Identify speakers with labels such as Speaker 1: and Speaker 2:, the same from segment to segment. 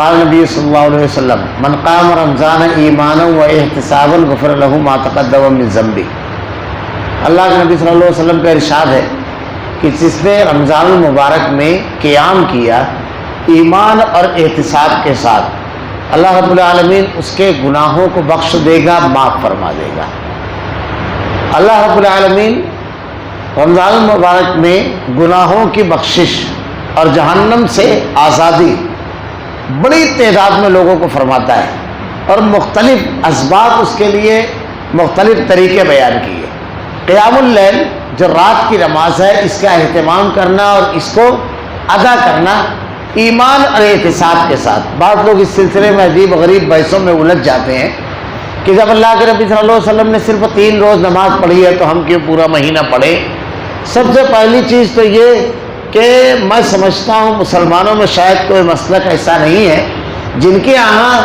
Speaker 1: قال نبی صلی اللہ علیہ وسلم من قام رمضان ایمانا و احتسابا غفر له ما تقدم من ذنبه۔ اللہ کے نبی صلی اللہ علیہ وسلم کا ارشاد ہے کہ جس نے رمضان المبارک میں قیام کیا ایمان اور احتساب کے ساتھ، اللہ رب العالمین اس کے گناہوں کو بخش دے گا، معاف فرما دے گا۔ اللہ رب العالمین رمضان المبارک میں گناہوں کی بخشش اور جہنم سے آزادی بڑی تعداد میں لوگوں کو فرماتا ہے، اور مختلف اسباب اس کے لیے مختلف طریقے بیان کیے۔ قیام اللیل جو رات کی نماز ہے، اس کا اہتمام کرنا اور اس کو ادا کرنا ایمان اور احتساب کے ساتھ۔ بعض لوگ اس سلسلے میں عجیب و غریب بحثوں میں الجھ جاتے ہیں کہ جب اللہ کے نبی صلی اللہ علیہ وسلم نے صرف 3 روز نماز پڑھی ہے تو ہم کیوں پورا مہینہ پڑھیں؟ سب سے پہلی چیز تو یہ کہ میں سمجھتا ہوں مسلمانوں میں شاید کوئی مسلک ایسا نہیں ہے جن کے یہاں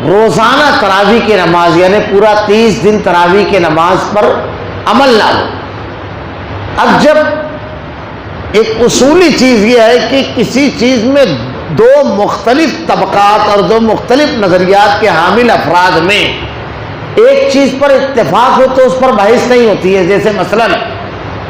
Speaker 1: روزانہ تراویح کی نماز یعنی پورا 30 دن تراویح کی نماز پر عمل نہ ہو۔ اب جب ایک اصولی چیز یہ ہے کہ کسی چیز میں 2 مختلف طبقات اور 2 مختلف نظریات کے حامل افراد میں ایک چیز پر اتفاق ہو تو اس پر بحث نہیں ہوتی ہے۔ جیسے مثلا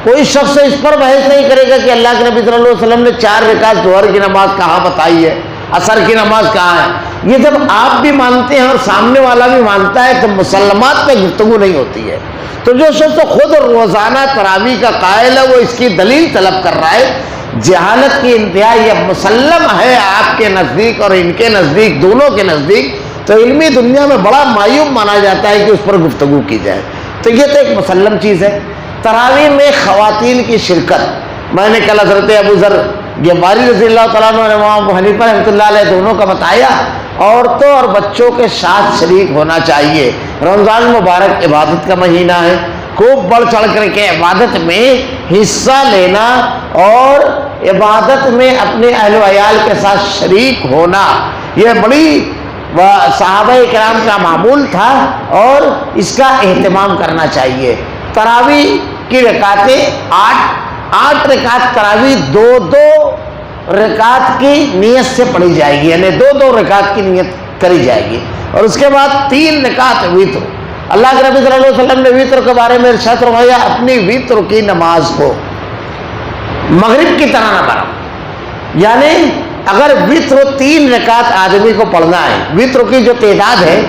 Speaker 1: کوئی شخص اس پر بحث نہیں کرے گا کہ اللہ کے نبی صلی اللہ علیہ وسلم نے 4 رکعت ظہر کی نماز کہاں بتائی ہے، عصر کی نماز کہاں ہے۔ یہ جب آپ بھی مانتے ہیں اور سامنے والا بھی مانتا ہے تو مسلمات پہ گفتگو نہیں ہوتی ہے۔ تو جو شخص خود روزانہ تراویح کا قائل ہے وہ اس کی دلیل طلب کر رہا ہے، جہالت کی انتہا یہ مسلم ہے آپ کے نزدیک اور ان کے نزدیک، دونوں کے نزدیک، تو علمی دنیا میں بڑا معیوب مانا جاتا ہے کہ اس پر گفتگو کی جائے۔ تو یہ تو ایک مسلم چیز ہے۔ تراویح میں خواتین کی شرکت، میں نے کل حضرت ابو ذر غفاری رضی اللہ تعالیٰ عنہ اور امام ابو حنیفہ رحمۃ اللہ علیہ دونوں کا بتایا، عورتوں اور بچوں کے ساتھ شریک ہونا چاہیے۔ رمضان مبارک عبادت کا مہینہ ہے، خوب بڑھ چڑھ کر کے عبادت میں حصہ لینا اور عبادت میں اپنے اہل و عیال کے ساتھ شریک ہونا یہ بڑی صحابہ کرام کا معمول تھا اور اس کا اہتمام کرنا چاہیے۔ تراویح کی رکعتیں 8 رکعت تراویح 2 رکعت کی نیت سے پڑھی جائے گی، یعنی 2 رکعت کی نیت کری جائے گی، اور اس کے بعد 3 رکعت وتر۔ اللہ کے نبی صلی اللہ علیہ وسلم نے وتر کے بارے میں ارشاد فرمایا اپنی وتر کی نماز کو مغرب کی طرح نہ پڑھو، یعنی اگر وتر 3 رکعت آدمی کو پڑھنا ہے، وتر کی جو تعداد ہے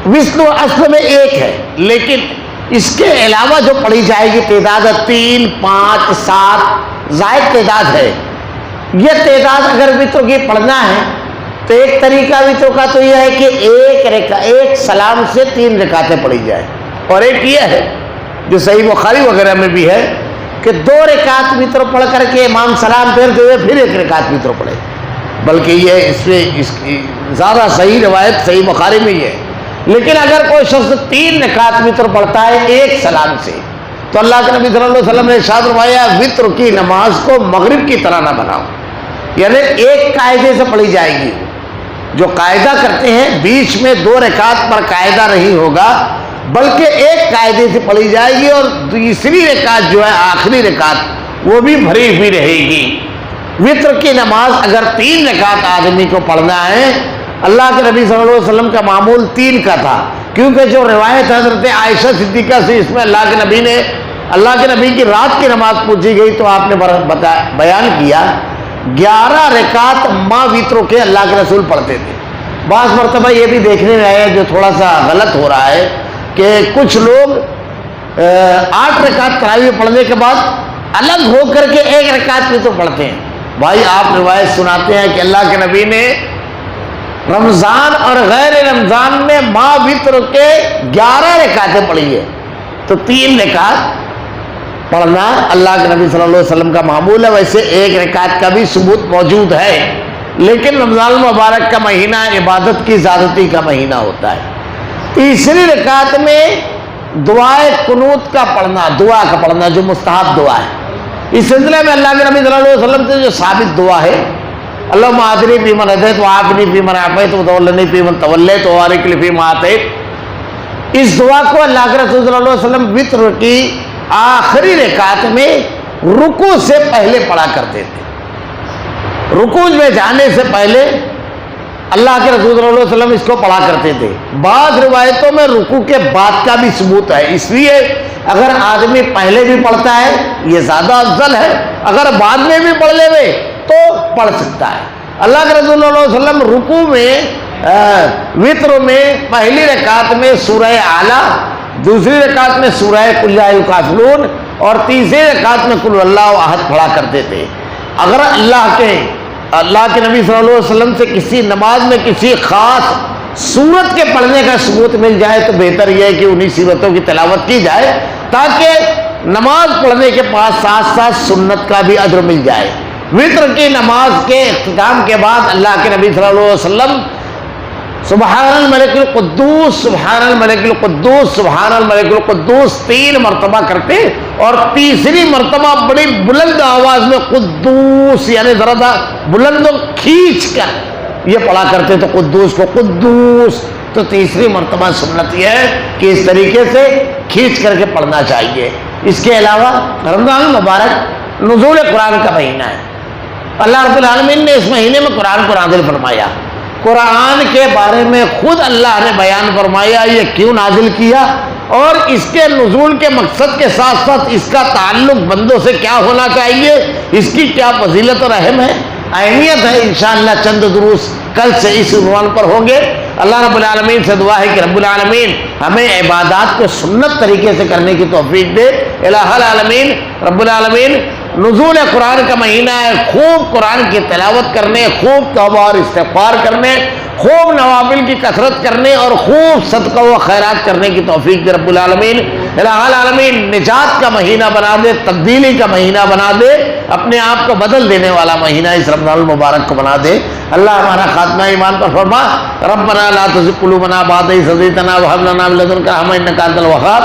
Speaker 1: وتر اصل میں 1 ہے، لیکن اس کے علاوہ جو پڑھی جائے گی تعداد 3، 5، 7 زائد تعداد ہے۔ یہ تعداد اگر وتر کی پڑھنا ہے تو ایک طریقہ وتر کا تو یہ ہے کہ ایک سلام سے 3 رکعتیں پڑھی جائے، اور ایک یہ ہے جو صحیح بخاری وغیرہ میں بھی ہے کہ 2 رکعت وتر پڑھ کر کے امام سلام پھیرتے ہوئے پھر 1 رکعت وتر پڑھے، بلکہ یہ اس کی زیادہ صحیح روایت صحیح بخاری میں یہ ہے۔ لیکن اگر کوئی شخص 3 رکعت وتر پڑھتا ہے ایک سلام سے تو اللہ کے نبی صلی اللہ علیہ وسلم نے ارشاد فرمایا وتر کی نماز کو مغرب کی طرح نہ بناؤ، یعنی ایک قاعدے سے پڑھی جائے گی۔ جو قاعدہ کرتے ہیں بیچ میں 2 رکعت پر قاعدہ نہیں ہوگا بلکہ ایک قاعدے سے پڑھی جائے گی، اور دوسری رکعت جو ہے آخری رکعت وہ بھی بھری ہوئی رہے گی۔ وتر کی نماز اگر 3 رکعت آدمی کو پڑھنا ہے، اللہ کے نبی صلی اللہ علیہ وسلم کا معمول 3 کا تھا، کیونکہ جو روایت حضرت عائشہ صدیقہ سے اس میں اللہ کے نبی کی رات کی نماز پوچھی گئی تو آپ نے بیان کیا 11 رکعت ماں وتر کے اللہ کے رسول پڑھتے تھے۔ بعض مرتبہ یہ بھی دیکھنے میں آیا جو تھوڑا سا غلط ہو رہا ہے کہ کچھ لوگ 8 رکعت تراویح پڑھنے کے بعد الگ ہو کر کے 1 رکعت وتر پڑھتے ہیں۔ بھائی آپ روایت سناتے ہیں کہ اللہ کے نبی نے رمضان اور غیر رمضان میں ماں وتر کے 11 رکعتیں پڑھی ہے، تو 3 رکعت پڑھنا اللہ کے نبی صلی اللہ علیہ وسلم کا معمول ہے۔ ویسے 1 رکعت کا بھی ثبوت موجود ہے، لیکن رمضان المبارک کا مہینہ عبادت کی زیادتی کا مہینہ ہوتا ہے۔ تیسری رکعت میں دعائے قنوت کا پڑھنا، دعا کا پڑھنا جو مستحب دعا ہے، اس سلسلے میں اللہ کے نبی صلی اللہ علیہ وسلم سے جو ثابت دعا ہے اللہم اہدنی فیمن ہدیت وعافنی فیمن عافیت وتولنی فیمن تولیت وبارک لی فیما اعطیت، اس دعا کو اللہ کے رسول صلی اللہ علیہ وسلم وتر کی آخری رکعت میں رکوع سے پہلے پڑھا کرتے تھے۔ رکوع میں جانے سے پہلے اللہ کے رسول صلی اللہ علیہ وسلم اس کو پڑھا کرتے تھے. بعض روایتوں میں رکوع کے بعد کا بھی ثبوت ہے، اس لیے اگر آدمی پہلے بھی پڑھتا ہے یہ زیادہ افضل ہے، اگر بعد میں بھی پڑھ لے تو پڑھ سکتا ہے. اللہ کے رسول صلی اللہ علیہ وسلم رکوع میں وتر میں پہلی رکعت میں سورہ اعلیٰ، دوسری رکعت میں سورہ قل یا ایھا الکافرون اور تیسری رکعت میں قل واللہ احد پڑھا کرتے تھے. اگر اللہ کے نبی صلی اللہ علیہ وسلم سے کسی نماز میں کسی خاص سورت کے پڑھنے کا ثبوت مل جائے تو بہتر یہ ہے کہ انہی سورتوں کی تلاوت کی جائے تاکہ نماز پڑھنے کے پاس ساتھ ساتھ سنت کا بھی اجر مل جائے. وتر کی نماز کے اختتام کے بعد اللہ کے نبی صلی اللہ علیہ وسلم سبحان الملک القدوس سبحان الملک القدوس سبحان الملک القدوس 3 مرتبہ کرتے اور تیسری مرتبہ بڑی بلند آواز میں قدوس یعنی ذرا بلند کھینچ کر یہ پڑھا کرتے تو قدوس کو قدوس. تو تیسری مرتبہ سنت یہ ہے کہ اس طریقے سے کھینچ کر کے پڑھنا چاہیے. اس کے علاوہ رمضان المبارک نزول قرآن کا مہینہ ہے. اللہ رب العالمین نے اس مہینے میں قرآن کو نازل فرمایا. قرآن کے بارے میں خود اللہ نے بیان فرمایا یہ کیوں نازل کیا اور اس کے نزول کے مقصد کے ساتھ ساتھ اس کا تعلق بندوں سے کیا ہونا چاہیے، اس کی کیا فضیلت اور اہم ہے، اہمیت ہے. انشاءاللہ چند دروس کل سے اس عنوان پر ہوں گے. اللہ رب العالمین سے دعا ہے کہ رب العالمین ہمیں عبادات کو سنت طریقے سے کرنے کی توفیق دے. الہ العالمین رب العالمین نزول قرآن کا مہینہ ہے، خوب قرآن کی تلاوت کرنے، خوب توبہ اور استغفار کرنے، خوب نوافل کی کثرت کرنے اور خوب صدقہ و خیرات کرنے کی توفیق دے رب العالمین. الہ العالمین نجات کا مہینہ بنا دے، تبدیلی کا مہینہ بنا دے، اپنے آپ کو بدل دینے والا مہینہ اس رمضان المبارک کو بنا دے. اللہ ہمارا خاتمہ ایمان پر فرما. ربنا لا تزغ قلوبنا بعد إذ هديتنا وهب لنا من لدنك رحمة إنك أنت الوهاب.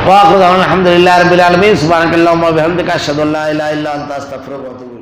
Speaker 1: وآخر دعوانا الحمد لله رب العالمين. سبحانك اللهم وبحمدك أشهد أن لا إله إلا أنت أستغفرك وأتوب إليك.